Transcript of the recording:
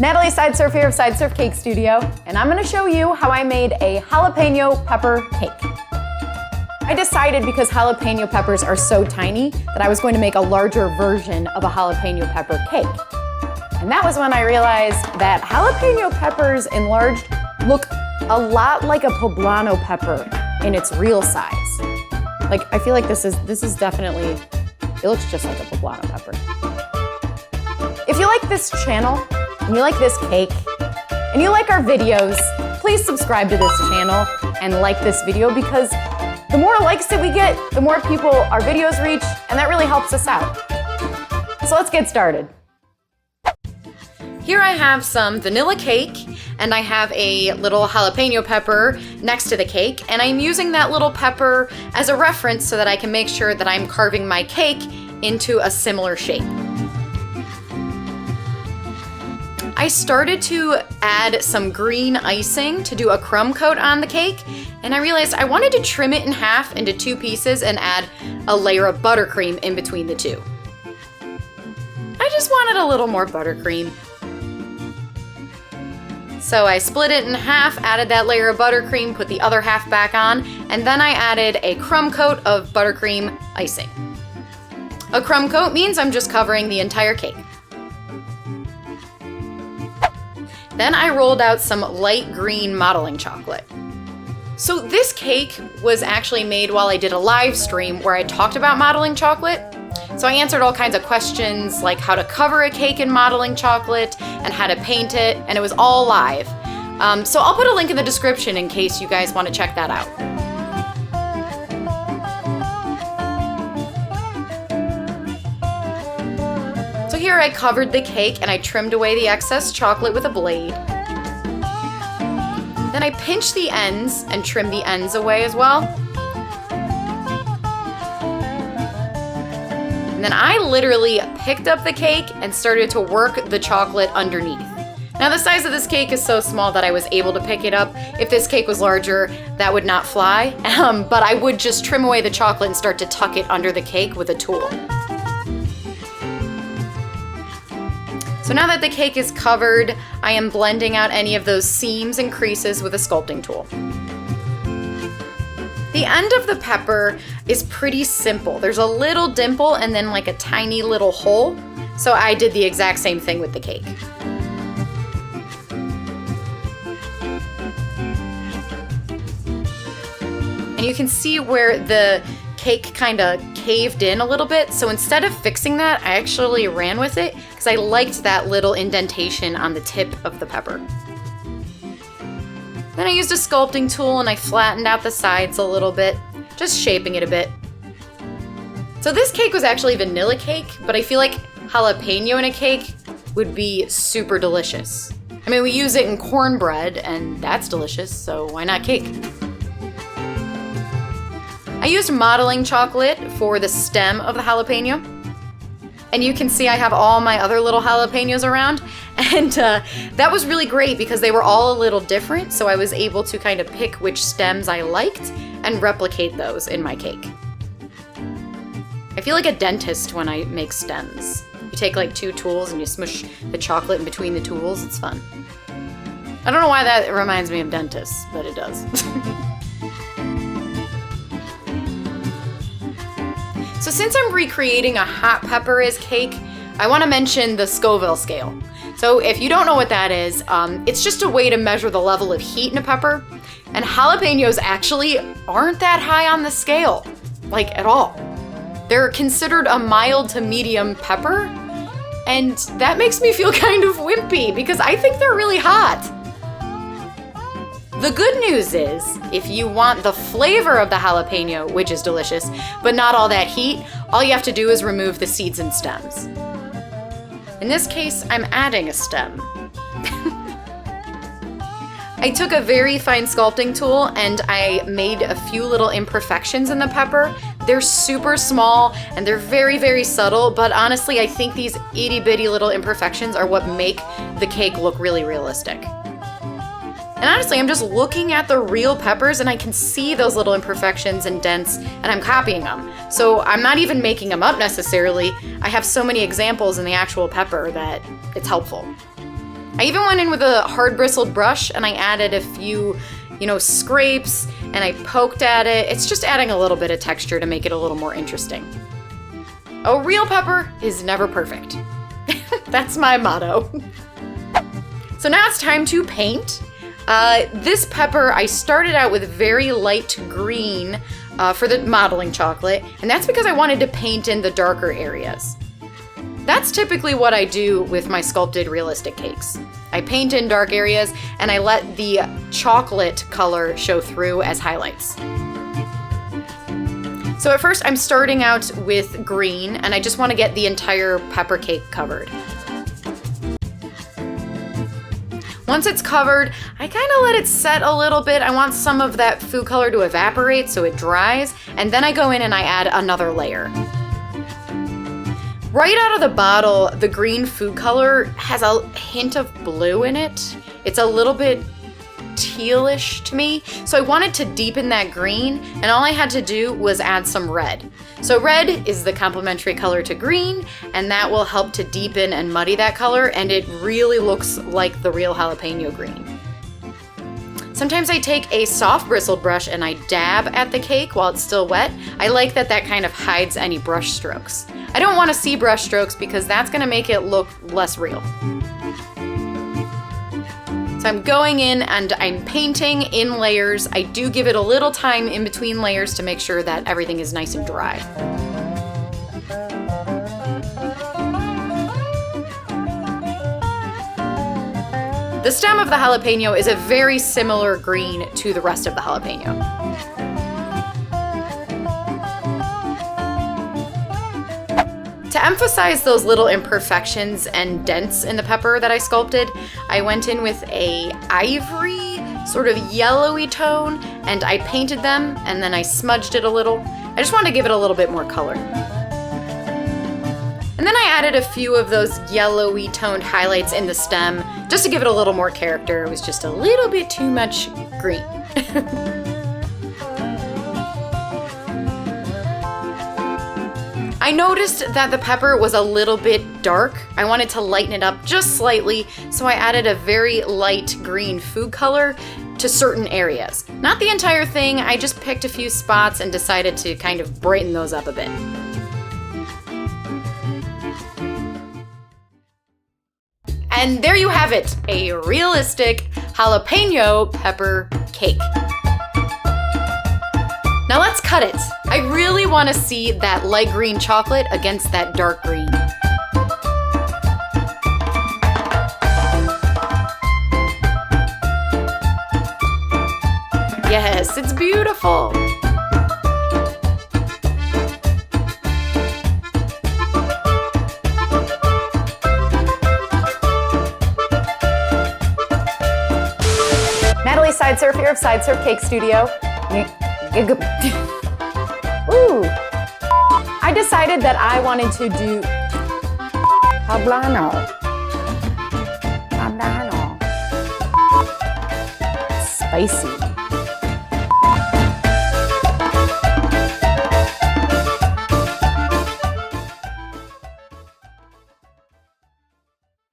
Natalie Sideserf here of Sideserf Cake Studio, and I'm gonna show you how I made a jalapeno pepper cake. I decided because jalapeno peppers are so tiny that I was going to make a larger version of a jalapeno pepper cake. And that was when I realized that jalapeno peppers enlarged look a lot like a poblano pepper in its real size. Like, I feel like this is definitely, it looks just like a poblano pepper. If you like this channel, and you like this cake, and you like our videos, please subscribe to this channel and like this video, because the more likes that we get, the more people our videos reach, and that really helps us out. So let's get started. Here I have some vanilla cake, and I have a little jalapeno pepper next to the cake, and I'm using that little pepper as a reference so that I can make sure that I'm carving my cake into a similar shape. I started to add some green icing to do a crumb coat on the cake, and I realized I wanted to trim it in half into 2 pieces and add a layer of buttercream in between the 2. I just wanted a little more buttercream. So I split it in half, added that layer of buttercream, put the other half back on, and then I added a crumb coat of buttercream icing. A crumb coat means I'm just covering the entire cake. Then I rolled out some light green modeling chocolate. So this cake was actually made while I did a live stream where I talked about modeling chocolate. So I answered all kinds of questions like how to cover a cake in modeling chocolate and how to paint it, and it was all live. So I'll put a link in the description in case you guys want to check that out. So here I covered the cake and I trimmed away the excess chocolate with a blade. Then I pinched the ends and trimmed the ends away as well. And then I literally picked up the cake and started to work the chocolate underneath. Now the size of this cake is so small that I was able to pick it up. If this cake was larger, that would not fly. But I would just trim away the chocolate and start to tuck it under the cake with a tool. So now that the cake is covered, I am blending out any of those seams and creases with a sculpting tool. The end of the pepper is pretty simple. There's a little dimple and then like a tiny little hole. So I did the exact same thing with the cake. And you can see where the cake kind of caved in a little bit. So instead of fixing that, I actually ran with it because I liked that little indentation on the tip of the pepper. Then I used a sculpting tool and I flattened out the sides a little bit, just shaping it a bit. So this cake was actually vanilla cake, but I feel like jalapeno in a cake would be super delicious. I mean, we use it in cornbread and that's delicious, so why not cake? I used modeling chocolate for the stem of the jalapeno. And you can see I have all my other little jalapenos around. And that was really great because they were all a little different. So I was able to kind of pick which stems I liked and replicate those in my cake. I feel like a dentist when I make stems. You take like 2 tools and you smush the chocolate in between the tools. It's fun. I don't know why that reminds me of dentists, but it does. So since I'm recreating a hot pepper as cake, I want to mention the Scoville Scale. So if you don't know what that is, it's just a way to measure the level of heat in a pepper. And jalapenos actually aren't that high on the scale, like at all. They're considered a mild to medium pepper, and that makes me feel kind of wimpy because I think they're really hot. The good news is, if you want the flavor of the jalapeno, which is delicious, but not all that heat, all you have to do is remove the seeds and stems. In this case, I'm adding a stem. I took a very fine sculpting tool and I made a few little imperfections in the pepper. They're super small and they're very, very subtle, but honestly, I think these itty bitty little imperfections are what make the cake look really realistic. And honestly, I'm just looking at the real peppers and I can see those little imperfections and dents and I'm copying them. So I'm not even making them up necessarily. I have so many examples in the actual pepper that it's helpful. I even went in with a hard bristled brush and I added a few, scrapes and I poked at it. It's just adding a little bit of texture to make it a little more interesting. A real pepper is never perfect. That's my motto. So now it's time to paint. This pepper, I started out with very light green for the modeling chocolate, and that's because I wanted to paint in the darker areas. That's typically what I do with my sculpted realistic cakes. I paint in dark areas and I let the chocolate color show through as highlights. So at first I'm starting out with green and I just want to get the entire pepper cake covered. Once it's covered, I kind of let it set a little bit. I want some of that food color to evaporate so it dries, and then I go in and I add another layer. Right out of the bottle, the green food color has a hint of blue in it. It's a little bit tealish to me, so I wanted to deepen that green, and all I had to do was add some red. So red is the complementary color to green, and that will help to deepen and muddy that color, and it really looks like the real jalapeno green. Sometimes I take a soft bristled brush and I dab at the cake while it's still wet. I like that kind of hides any brush strokes. I don't want to see brush strokes because that's going to make it look less real. So I'm going in and I'm painting in layers. I do give it a little time in between layers to make sure that everything is nice and dry. The stem of the jalapeno is a very similar green to the rest of the jalapeno. To emphasize those little imperfections and dents in the pepper that I sculpted, I went in with a ivory, sort of yellowy tone, and I painted them and then I smudged it a little. I just wanted to give it a little bit more color. And then I added a few of those yellowy toned highlights in the stem just to give it a little more character. It was just a little bit too much green. I noticed that the pepper was a little bit dark. I wanted to lighten it up just slightly, so I added a very light green food color to certain areas. Not the entire thing, I just picked a few spots and decided to kind of brighten those up a bit. And there you have it, a realistic jalapeno pepper cake. Now let's cut it. I really want to see that light green chocolate against that dark green. Yes, it's beautiful. Natalie Sideserf here of Sideserf Cake Studio. Ooh. I decided that I wanted to do poblano. Spicy.